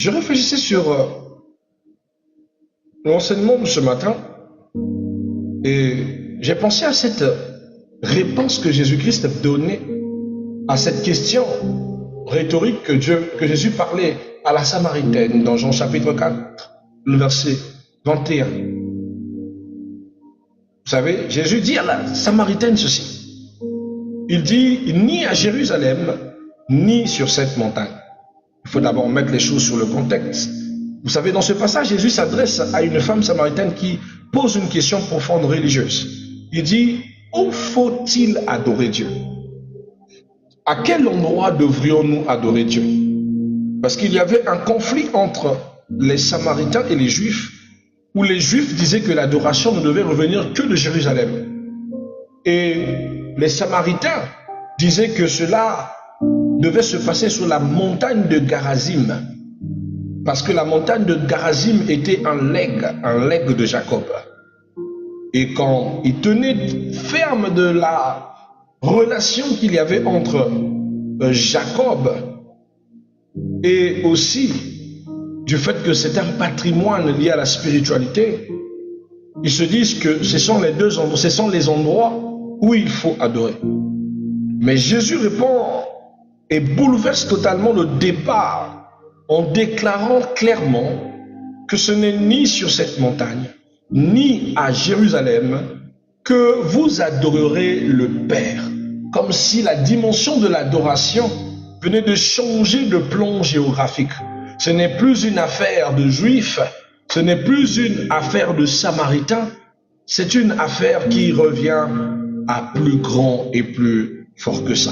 Je réfléchissais sur l'enseignement de ce matin et j'ai pensé à cette réponse que Jésus-Christ donnait à cette question rhétorique que Jésus parlait à la Samaritaine dans Jean chapitre 4, le verset 21. Vous savez, Jésus dit à la Samaritaine ceci. Il dit, ni à Jérusalem, ni sur cette montagne. Il faut d'abord mettre les choses sur le contexte. Vous savez, dans ce passage, Jésus s'adresse à une femme samaritaine qui pose une question profonde religieuse. Il dit, où faut-il adorer Dieu? À quel endroit devrions-nous adorer Dieu? Parce qu'il y avait un conflit entre les Samaritains et les Juifs, où les Juifs disaient que l'adoration ne devait revenir que de Jérusalem. Et les Samaritains disaient que cela devait se passer sur la montagne de Garazim, parce que la montagne de Garazim était un legs de Jacob. Et quand il tenait ferme de la relation qu'il y avait entre Jacob et aussi du fait que c'est un patrimoine lié à la spiritualité, ils se disent que ce sont les deux endroits, ce sont les endroits où il faut adorer. Mais Jésus répond et bouleverse totalement le débat en déclarant clairement que ce n'est ni sur cette montagne, ni à Jérusalem que vous adorerez le Père. Comme si la dimension de l'adoration venait de changer de plan géographique. Ce n'est plus une affaire de Juifs, ce n'est plus une affaire de Samaritains, c'est une affaire qui revient à plus grand et plus fort que ça.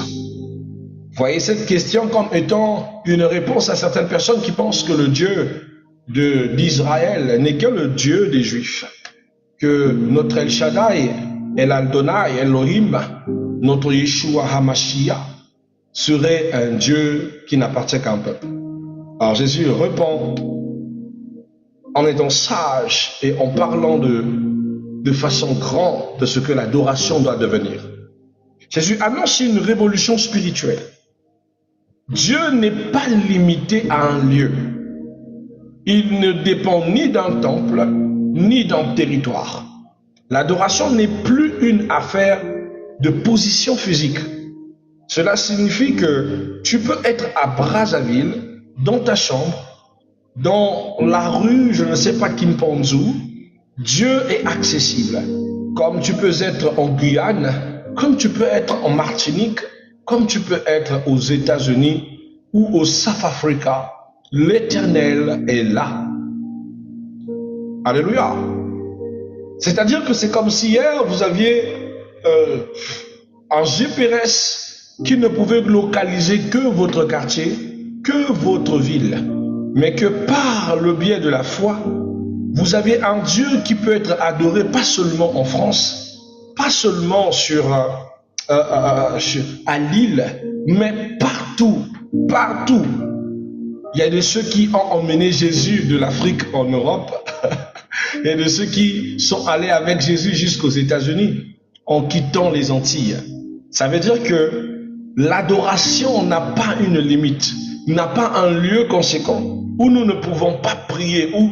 Voyez cette question comme étant une réponse à certaines personnes qui pensent que le Dieu d'Israël n'est que le Dieu des Juifs, que notre El Shaddai, El Adonai, Elohim, notre Yeshua HaMashiach serait un Dieu qui n'appartient qu'à un peuple. Alors Jésus répond en étant sage et en parlant de façon grande de ce que l'adoration doit devenir. Jésus annonce une révolution spirituelle. Dieu n'est pas limité à un lieu. Il ne dépend ni d'un temple, ni d'un territoire. L'adoration n'est plus une affaire de position physique. Cela signifie que tu peux être à Brazzaville, dans ta chambre, dans la rue, je ne sais pas, Kimpanzou. Dieu est accessible. Comme tu peux être en Guyane, comme tu peux être en Martinique, comme tu peux être aux États-Unis ou au South Africa, l'Éternel est là. Alléluia. C'est-à-dire que c'est comme si hier vous aviez un GPS qui ne pouvait localiser que votre quartier, que votre ville, mais que par le biais de la foi, vous avez un Dieu qui peut être adoré pas seulement en France, pas seulement à Lille, mais partout, partout. Il y a de ceux qui ont emmené Jésus de l'Afrique en Europe. Il y a de ceux qui sont allés avec Jésus jusqu'aux États-Unis en quittant les Antilles. Ça veut dire que l'adoration n'a pas une limite, n'a pas un lieu conséquent où nous ne pouvons pas prier, où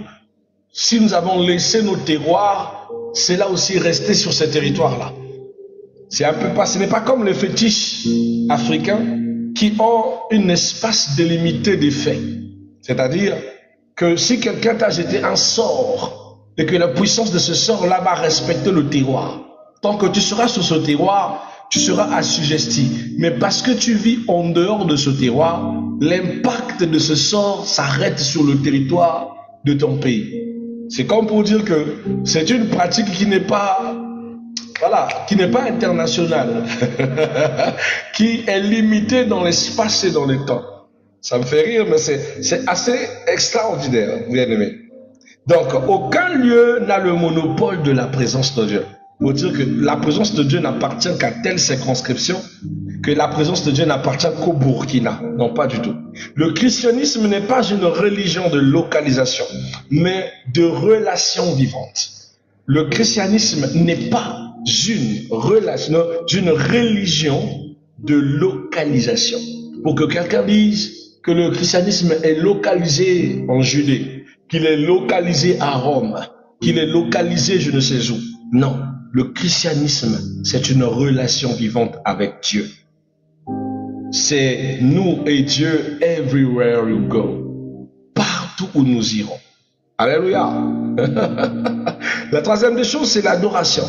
si nous avons laissé nos terroirs, c'est là aussi rester sur ces territoires-là. C'est un peu pas, ce n'est pas comme les fétiches africains qui ont un espace délimité des faits. C'est-à-dire que si quelqu'un t'a jeté un sort et que la puissance de ce sort-là va respecter le terroir, tant que tu seras sur ce terroir, tu seras assujetti. Mais parce que tu vis en dehors de ce terroir, l'impact de ce sort s'arrête sur le territoire de ton pays. C'est comme pour dire que c'est une pratique qui n'est pas, voilà, qui n'est pas internationale, qui est limitée dans l'espace et dans le temps. Ça me fait rire, mais c'est assez extraordinaire, bien aimé. Donc, aucun lieu n'a le monopole de la présence de Dieu. Pour dire que la présence de Dieu n'appartient qu'à telle circonscription, que la présence de Dieu n'appartient qu'au Burkina. Non, pas du tout. Le christianisme n'est pas une religion de localisation, mais de relation vivante. Le christianisme n'est pas une religion de localisation. Pour que quelqu'un dise que le christianisme est localisé en Judée, qu'il est localisé à Rome, qu'il est localisé je ne sais où. Non, le christianisme, c'est une relation vivante avec Dieu. C'est nous et Dieu everywhere you go, partout où nous irons. Alléluia. La troisième des choses, c'est l'adoration.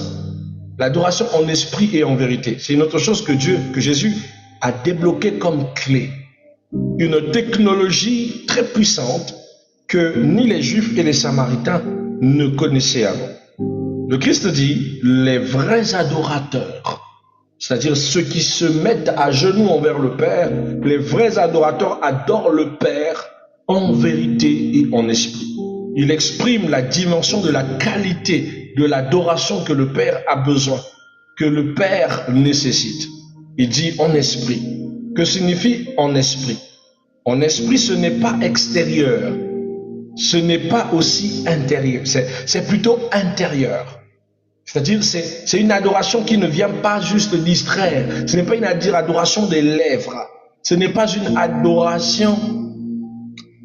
L'adoration en esprit et en vérité. C'est une autre chose que Jésus a débloqué comme clé. Une technologie très puissante que ni les Juifs et les Samaritains ne connaissaient avant. Le Christ dit, les vrais adorateurs, c'est-à-dire ceux qui se mettent à genoux envers le Père, les vrais adorateurs adorent le Père en vérité et en esprit. Il exprime la dimension de la qualité de l'adoration que le Père a besoin, que le Père nécessite. Il dit en esprit. Que signifie en esprit? En esprit, ce n'est pas extérieur, ce n'est pas aussi intérieur, c'est plutôt intérieur. C'est-à-dire, c'est une adoration qui ne vient pas juste distraire. Ce n'est pas une adoration des lèvres. Ce n'est pas une adoration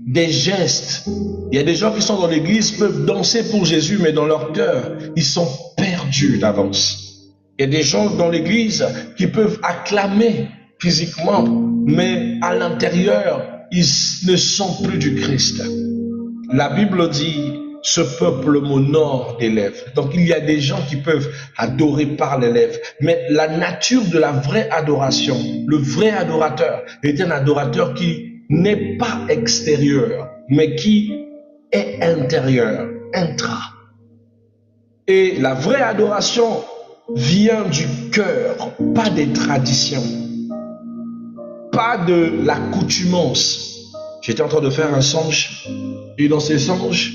des gestes. Il y a des gens qui sont dans l'église, peuvent danser pour Jésus, mais dans leur cœur, ils sont perdus d'avance. Il y a des gens dans l'église qui peuvent acclamer physiquement, mais à l'intérieur, ils ne sont plus du Christ. La Bible dit, ce peuple m'honore des lèvres. Donc il y a des gens qui peuvent adorer par les lèvres. Mais la nature de la vraie adoration, le vrai adorateur est un adorateur qui n'est pas extérieur, mais qui est intérieur, intra. Et la vraie adoration vient du cœur, pas des traditions, pas de l'accoutumance. J'étais en train de faire un songe, et dans ces songes,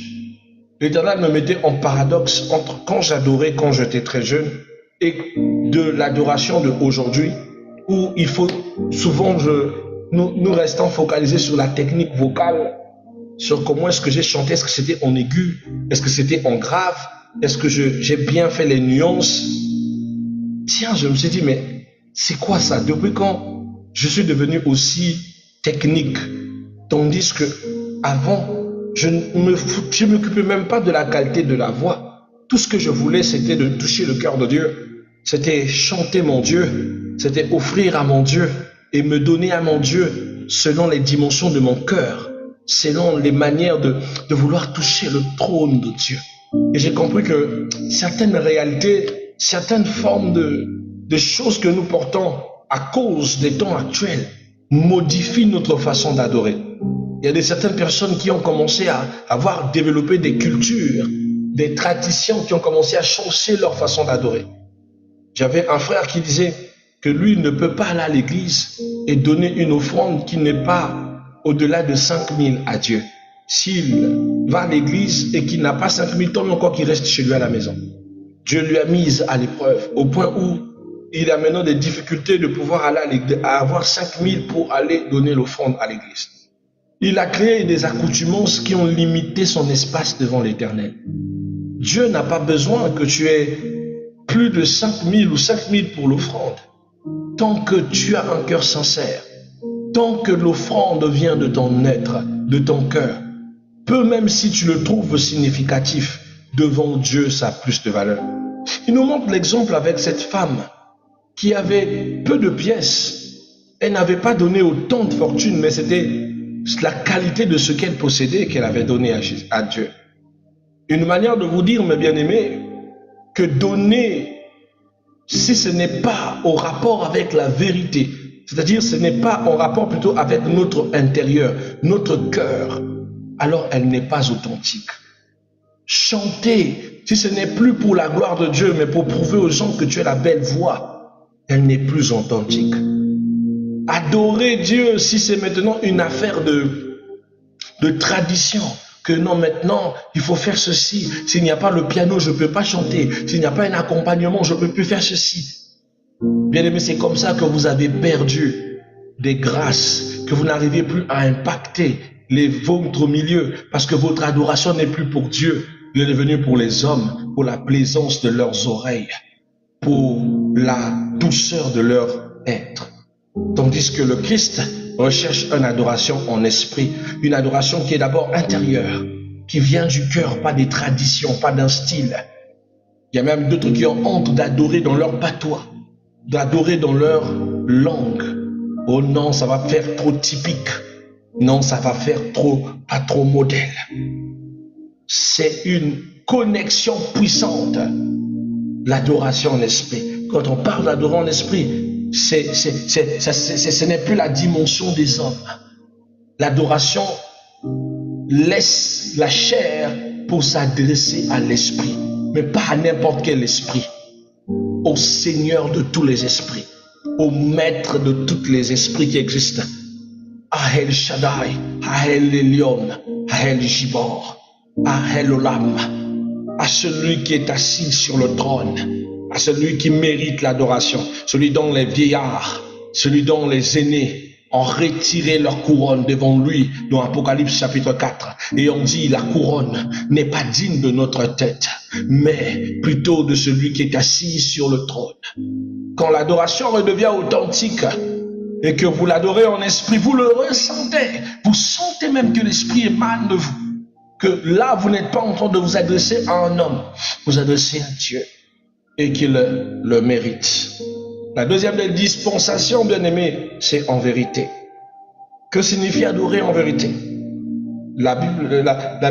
l'Éternel me mettait en paradoxe entre quand j'adorais quand j'étais très jeune et de l'adoration d'aujourd'hui, où il faut souvent, nous restons focalisés sur la technique vocale, sur comment est-ce que j'ai chanté, est-ce que c'était en aigu, est-ce que c'était en grave, est-ce que j'ai bien fait les nuances. Tiens, je me suis dit, mais c'est quoi ça? Depuis quand je suis devenu aussi technique, tandis que avant, je ne m'occupais même pas de la qualité de la voix. Tout ce que je voulais, c'était de toucher le cœur de Dieu. C'était chanter mon Dieu. C'était offrir à mon Dieu et me donner à mon Dieu selon les dimensions de mon cœur, selon les manières de vouloir toucher le trône de Dieu. Et j'ai compris que certaines réalités, certaines formes de choses que nous portons à cause des temps actuels modifient notre façon d'adorer. Il y a certaines personnes qui ont commencé à avoir développé des cultures, des traditions qui ont commencé à changer leur façon d'adorer. J'avais un frère qui disait que lui ne peut pas aller à l'église et donner une offrande qui n'est pas au-delà de 5000 à Dieu. S'il va à l'église et qu'il n'a pas 5000, tant mieux encore qu'il reste chez lui à la maison. Dieu lui a mis à l'épreuve au point où il a maintenant des difficultés de pouvoir aller à l'église, à avoir 5000 pour aller donner l'offrande à l'église. Il a créé des accoutumances qui ont limité son espace devant l'Éternel. Dieu n'a pas besoin que tu aies plus de 5000 ou 5000 pour l'offrande. Tant que tu as un cœur sincère, tant que l'offrande vient de ton être, de ton cœur, peu même si tu le trouves significatif, devant Dieu, ça a plus de valeur. Il nous montre l'exemple avec cette femme qui avait peu de pièces. Elle n'avait pas donné autant de fortune, mais c'était la qualité de ce qu'elle possédait qu'elle avait donné à Dieu. Une manière de vous dire, mes bien-aimés, que donner, si ce n'est pas au rapport avec la vérité, c'est-à-dire ce n'est pas en rapport plutôt avec notre intérieur, notre cœur, alors elle n'est pas authentique. Chanter, si ce n'est plus pour la gloire de Dieu, mais pour prouver aux gens que tu as la belle voix, elle n'est plus authentique. Adorer Dieu, si c'est maintenant une affaire de tradition, que non, maintenant, il faut faire ceci. S'il n'y a pas le piano, je ne peux pas chanter. S'il n'y a pas un accompagnement, je ne peux plus faire ceci. Bien aimé, c'est comme ça que vous avez perdu des grâces, que vous n'arrivez plus à impacter votre milieu, parce que votre adoration n'est plus pour Dieu, elle est devenue pour les hommes, pour la plaisance de leurs oreilles, pour la douceur de leur être. Tandis que le Christ recherche une adoration en esprit, une adoration qui est d'abord intérieure, qui vient du cœur, pas des traditions, pas d'un style. Il y a même d'autres qui ont honte d'adorer dans leur patois, d'adorer dans leur langue. Oh non, ça va faire trop typique. Non, ça va faire pas trop modèle. C'est une connexion puissante. L'adoration en esprit. Quand on parle d'adorer en esprit, ce n'est plus la dimension des hommes. L'adoration laisse la chair pour s'adresser à l'esprit, mais pas à n'importe quel esprit. Au Seigneur de tous les esprits, au Maître de tous les esprits qui existent. À El Shaddai, à El Elyon, à El Jibor, à El Olam, à celui qui est assis sur le trône, à celui qui mérite l'adoration, celui dont les vieillards, celui dont les aînés ont retiré leur couronne devant lui dans Apocalypse chapitre 4. Et on dit la couronne n'est pas digne de notre tête, mais plutôt de celui qui est assis sur le trône. Quand l'adoration redevient authentique et que vous l'adorez en esprit, vous le ressentez. Vous sentez même que l'esprit émane de vous. Que là, vous n'êtes pas en train de vous adresser à un homme, vous adressez à Dieu et qu'il le mérite. La deuxième des dispensations, bien aimé, c'est en vérité. Que signifie adorer en vérité? La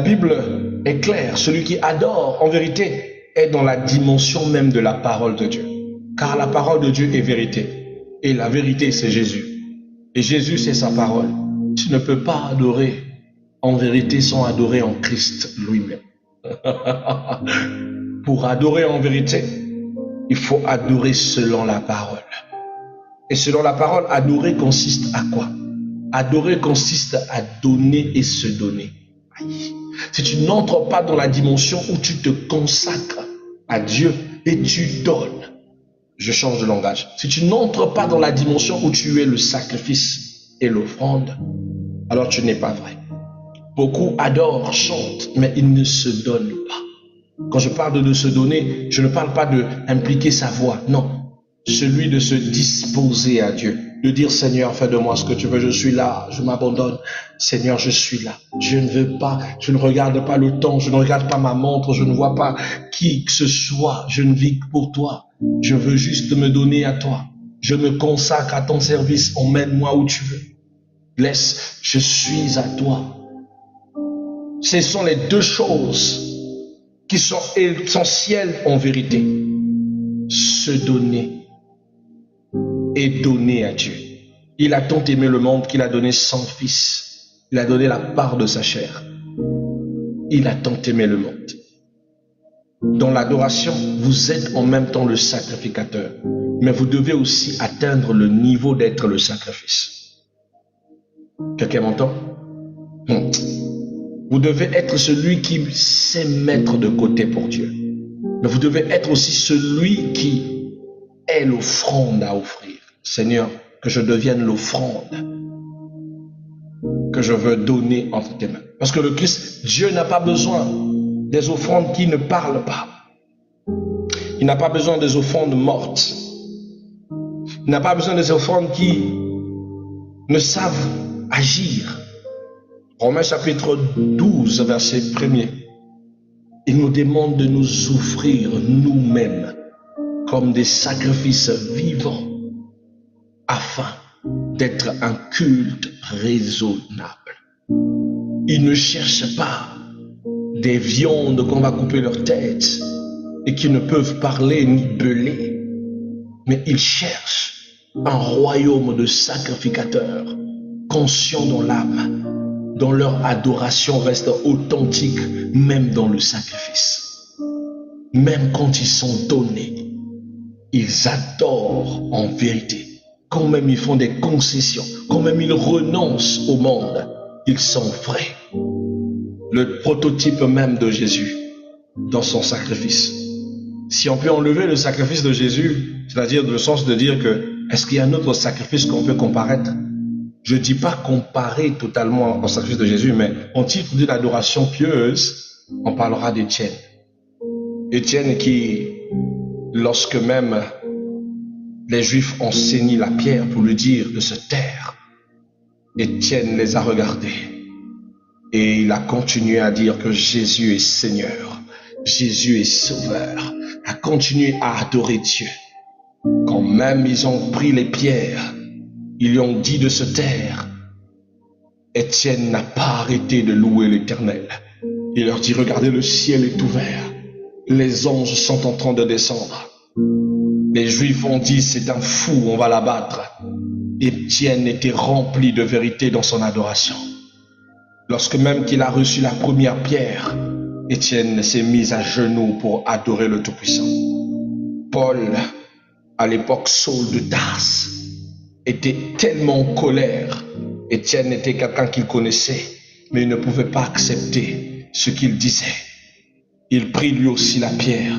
Bible est claire. Celui qui adore en vérité est dans la dimension même de la parole de Dieu. Car la parole de Dieu est vérité. Et la vérité, c'est Jésus. Et Jésus, c'est sa parole. Tu ne peux pas adorer en vérité sans adorer en Christ lui-même. Pour adorer en vérité, il faut adorer selon la parole. Et selon la parole, adorer consiste à quoi? Adorer consiste à donner et se donner. Si tu n'entres pas dans la dimension où tu te consacres à Dieu et tu donnes, je change de langage. Si tu n'entres pas dans la dimension où tu es le sacrifice et l'offrande, alors tu n'es pas vrai. Beaucoup adorent, chantent, mais ils ne se donnent pas. Quand je parle de se donner, je ne parle pas d'impliquer sa voix, non. Celui de se disposer à Dieu, de dire Seigneur, fais de moi ce que tu veux, je suis là, je m'abandonne. Seigneur, je suis là. Je ne veux pas, je ne regarde pas le temps, je ne regarde pas ma montre, je ne vois pas qui que ce soit, je ne vis que pour toi. Je veux juste me donner à toi. Je me consacre à ton service, emmène-moi où tu veux. Laisse, je suis à toi. Ce sont les deux choses qui sont essentielles en vérité. Se donner et donner à Dieu. Il a tant aimé le monde qu'il a donné son Fils. Il a donné la part de sa chair. Il a tant aimé le monde. Dans l'adoration, vous êtes en même temps le sacrificateur, mais vous devez aussi atteindre le niveau d'être le sacrifice. Quelqu'un m'entend? Vous devez être celui qui sait mettre de côté pour Dieu. Mais vous devez être aussi celui qui est l'offrande à offrir. Seigneur, que je devienne l'offrande que je veux donner entre tes mains. Parce que le Christ, Dieu n'a pas besoin des offrandes qui ne parlent pas. Il n'a pas besoin des offrandes mortes. Il n'a pas besoin des offrandes qui ne savent agir. Romains chapitre 12, verset 1er. Il nous demande de nous offrir nous-mêmes comme des sacrifices vivants afin d'être un culte raisonnable. Il ne cherche pas des viandes qu'on va couper leur tête et qui ne peuvent parler ni beuler, mais il cherche un royaume de sacrificateurs conscients dans l'âme, dont leur adoration reste authentique, même dans le sacrifice. Même quand ils sont donnés, ils adorent en vérité. Quand même ils font des concessions, quand même ils renoncent au monde, ils sont vrais. Le prototype même de Jésus dans son sacrifice. Si on peut enlever le sacrifice de Jésus, c'est-à-dire dans le sens de dire que est-ce qu'il y a un autre sacrifice qu'on peut comparer? Je ne dis pas comparer totalement au sacrifice de Jésus, mais en titre d'une adoration pieuse, on parlera d'Étienne. Étienne qui, lorsque même les Juifs ont saigné la pierre pour lui dire de se taire, Étienne les a regardés et il a continué à dire que Jésus est Seigneur, Jésus est Sauveur, a continué à adorer Dieu. Quand même ils ont pris les pierres, ils lui ont dit de se taire. Étienne n'a pas arrêté de louer l'Éternel. Il leur dit, regardez, le ciel est ouvert, les anges sont en train de descendre. Les Juifs ont dit, c'est un fou, on va l'abattre. Étienne était rempli de vérité dans son adoration. Lorsque même qu'il a reçu la première pierre, Étienne s'est mis à genoux pour adorer le Tout-Puissant. Paul, à l'époque Saul de Tarse, était tellement en colère. Étienne était quelqu'un qu'il connaissait, mais il ne pouvait pas accepter ce qu'il disait. Il prit lui aussi la pierre.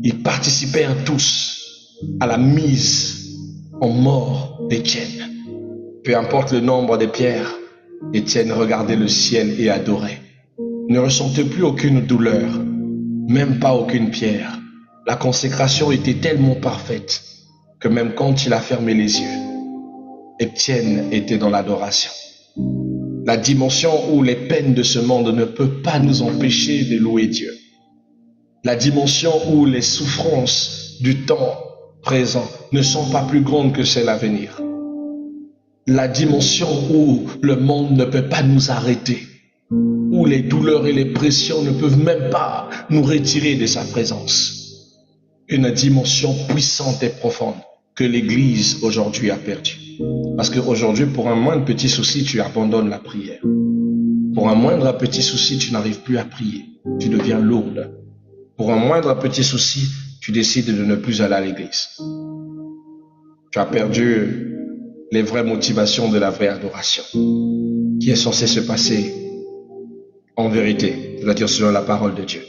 Ils participèrent tous à la mise en mort d'Étienne. Peu importe le nombre de pierres, Étienne regardait le ciel et adorait. Il ne ressentait plus aucune douleur, même pas aucune pierre. La consécration était tellement parfaite que même quand il a fermé les yeux, Étienne était dans l'adoration. La dimension où les peines de ce monde ne peuvent pas nous empêcher de louer Dieu. La dimension où les souffrances du temps présent ne sont pas plus grandes que celles à venir. La dimension où le monde ne peut pas nous arrêter, où les douleurs et les pressions ne peuvent même pas nous retirer de sa présence. Une dimension puissante et profonde que l'Église aujourd'hui a perdue. Parce qu'aujourd'hui, pour un moindre petit souci, tu abandonnes la prière. Pour un moindre petit souci, tu n'arrives plus à prier. Tu deviens lourde. Pour un moindre petit souci, tu décides de ne plus aller à l'église. Tu as perdu les vraies motivations de la vraie adoration, qui est censée se passer en vérité, c'est-à-dire selon la parole de Dieu.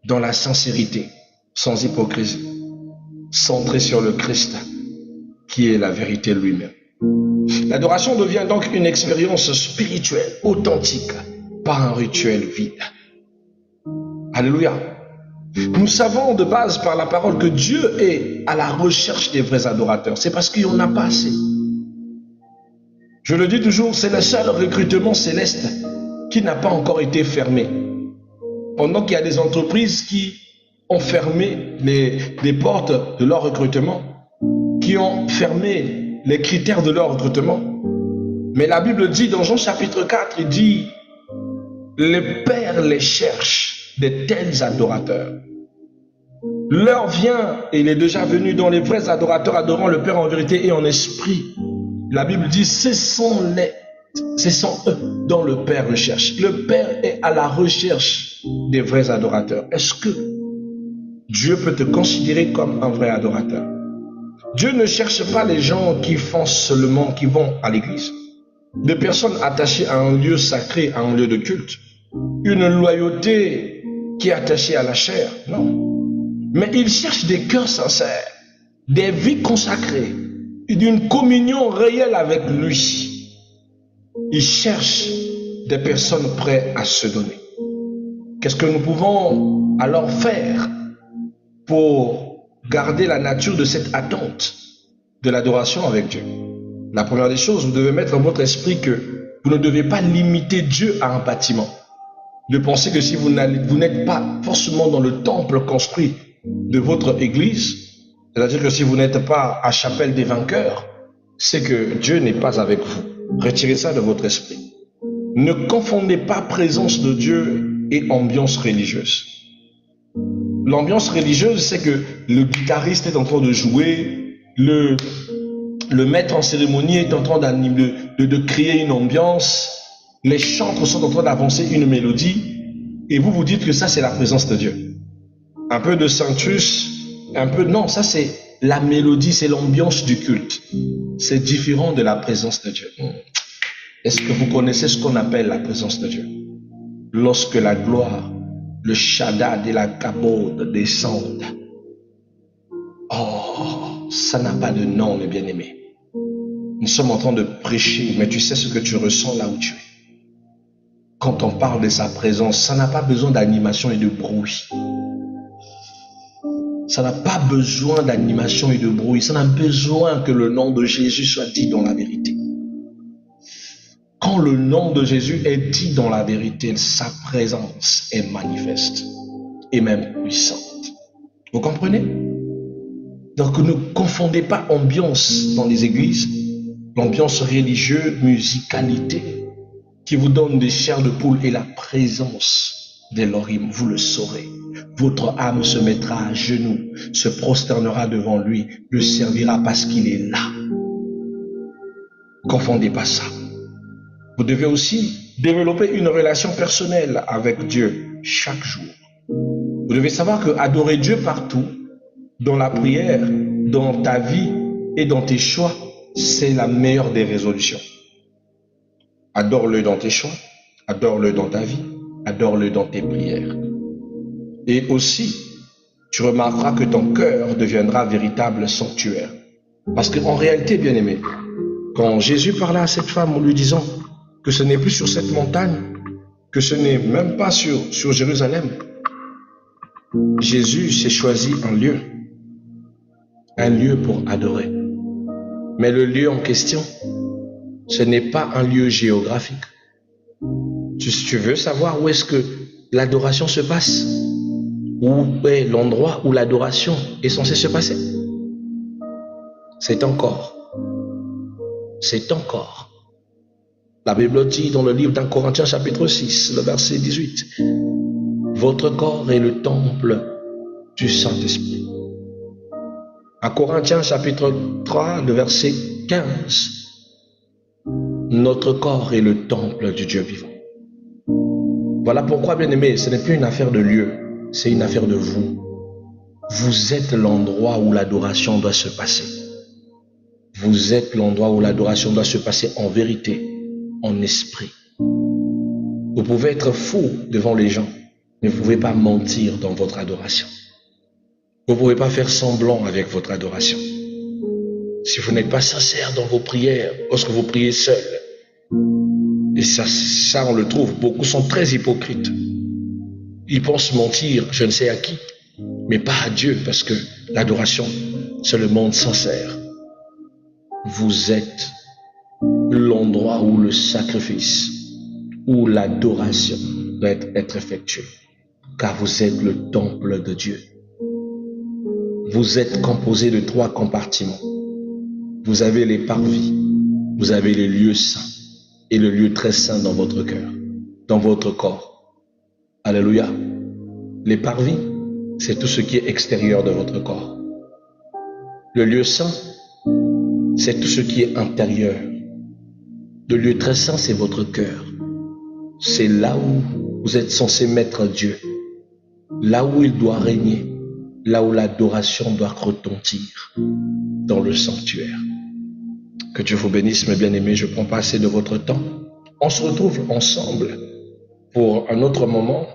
Dans la sincérité, sans hypocrisie, centré sur le Christ, qui est la vérité lui-même. L'adoration devient donc une expérience spirituelle, authentique, pas un rituel vide. Alléluia. Nous savons de base par la parole que Dieu est à la recherche des vrais adorateurs. C'est parce qu'il n'y en a pas assez. Je le dis toujours, c'est le seul recrutement céleste qui n'a pas encore été fermé. Pendant qu'il y a des entreprises qui ont fermé les portes de leur recrutement, qui ont fermé les critères de leur recrutement. Mais la Bible dit dans Jean chapitre 4, il dit, le Père les cherche de tels adorateurs. L'heure vient, et il est déjà venu, dans les vrais adorateurs adorant le Père en vérité et en esprit. La Bible dit, ce sont eux dont le Père recherche. Le Père est à la recherche des vrais adorateurs. Est-ce que Dieu peut te considérer comme un vrai adorateur? Dieu ne cherche pas les gens qui font seulement, qui vont à l'église. Des personnes attachées à un lieu sacré, à un lieu de culte. Une loyauté qui est attachée à la chair, non. Mais il cherche des cœurs sincères, des vies consacrées, d'une communion réelle avec lui. Il cherche des personnes prêtes à se donner. Qu'est-ce que nous pouvons alors faire pour garder la nature de cette attente de l'adoration avec Dieu? La première des choses, vous devez mettre dans votre esprit que vous ne devez pas limiter Dieu à un bâtiment. De penser que si vous n'êtes pas forcément dans le temple construit de votre église, c'est-à-dire que si vous n'êtes pas à Chapelle des Vainqueurs, c'est que Dieu n'est pas avec vous. Retirez ça de votre esprit. Ne confondez pas présence de Dieu et ambiance religieuse. L'ambiance religieuse, c'est que le guitariste est en train de jouer, le maître en cérémonie est en train de créer une ambiance, les chantres sont en train d'avancer une mélodie, et vous vous dites que ça c'est la présence de Dieu. Un peu de sanctus, un peu... Non, ça c'est la mélodie, c'est l'ambiance du culte. C'est différent de la présence de Dieu. Est-ce que vous connaissez ce qu'on appelle la présence de Dieu? Lorsque la gloire, le shaddad et la kabod descendent. Oh, ça n'a pas de nom, mes bien-aimés. Nous sommes en train de prêcher, mais tu sais ce que tu ressens là où tu es. Quand on parle de sa présence, ça n'a pas besoin d'animation et de bruit. Ça n'a pas besoin d'animation et de bruit. Ça n'a besoin que le nom de Jésus soit dit dans la vérité. quand le nom de Jésus est dit dans la vérité, sa présence est manifeste et même puissante. Vous comprenez? Donc ne confondez pas ambiance dans les églises, l'ambiance religieuse, musicalité, qui vous donne des chairs de poule, et la présence d'Elohim, vous le saurez. Votre âme se mettra à genoux, se prosternera devant lui, le servira parce qu'il est là. Ne confondez pas ça. Vous devez aussi développer une relation personnelle avec Dieu chaque jour. Vous devez savoir que adorer Dieu partout, dans la prière, dans ta vie et dans tes choix, c'est la meilleure des résolutions. Adore-le dans tes choix, adore-le dans ta vie, adore-le dans tes prières. Et aussi, tu remarqueras que ton cœur deviendra véritable sanctuaire. Parce qu'en réalité, bien-aimé, quand Jésus parla à cette femme en lui disant que ce n'est plus sur cette montagne, que ce n'est même pas sur Jérusalem, Jésus s'est choisi un lieu pour adorer. Mais le lieu en question, ce n'est pas un lieu géographique. Tu veux savoir où est-ce que l'adoration se passe? Où est l'endroit où l'adoration est censée se passer? C'est un corps. C'est un corps. La Bible dit dans le livre d'Un Corinthiens chapitre 6, le verset 18, votre corps est le temple du Saint-Esprit. À Corinthiens chapitre 3, le verset 15, notre corps est le temple du Dieu vivant. Voilà pourquoi, bien-aimés, ce n'est plus une affaire de lieu, c'est une affaire de vous. Vous êtes l'endroit où l'adoration doit se passer. Vous êtes l'endroit où l'adoration doit se passer en vérité, en esprit. Vous pouvez être fou devant les gens, mais vous ne pouvez pas mentir dans votre adoration. Vous ne pouvez pas faire semblant avec votre adoration. Si vous n'êtes pas sincère dans vos prières, lorsque vous priez seul, et ça on le trouve, beaucoup sont très hypocrites. Ils pensent mentir, je ne sais à qui, mais pas à Dieu, parce que l'adoration, c'est le monde sincère. Vous êtes l'endroit où le sacrifice, où l'adoration doit être effectuée, car vous êtes le temple de Dieu. Vous êtes composé de 3 compartiments. Vous avez les parvis, vous avez les lieux saints et le lieu très saint dans votre cœur, dans votre corps. Alléluia. Les parvis, c'est tout ce qui est extérieur de votre corps. Le lieu saint, c'est tout ce qui est intérieur. Le lieu très saint, c'est votre cœur. C'est là où vous êtes censé mettre Dieu, là où il doit régner, là où l'adoration doit retentir, dans le sanctuaire. Que Dieu vous bénisse, mes bien-aimés, je ne prends pas assez de votre temps. On se retrouve ensemble pour un autre moment,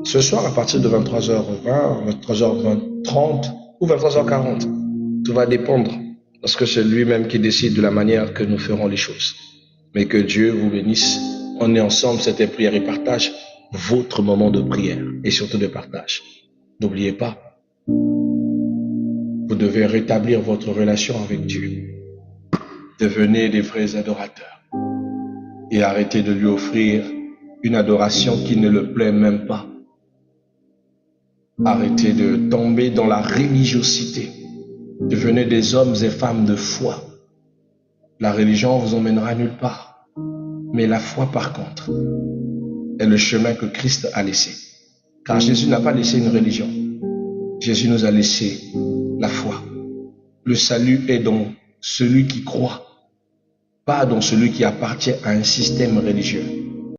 ce soir à partir de 23h20, 23h30 ou 23h40. Tout va dépendre, parce que c'est lui-même qui décide de la manière que nous ferons les choses. Mais que Dieu vous bénisse. On est ensemble, c'était prière et partage, votre moment de prière et surtout de partage. N'oubliez pas, vous devez rétablir votre relation avec Dieu. Devenez des vrais adorateurs et arrêtez de lui offrir une adoration qui ne le plaît même pas. Arrêtez de tomber dans la religiosité. Devenez des hommes et femmes de foi. La religion vous emmènera nulle part. Mais la foi, par contre, est le chemin que Christ a laissé. Car Jésus n'a pas laissé une religion. Jésus nous a laissé la foi. Le salut est dans celui qui croit, pas dans celui qui appartient à un système religieux.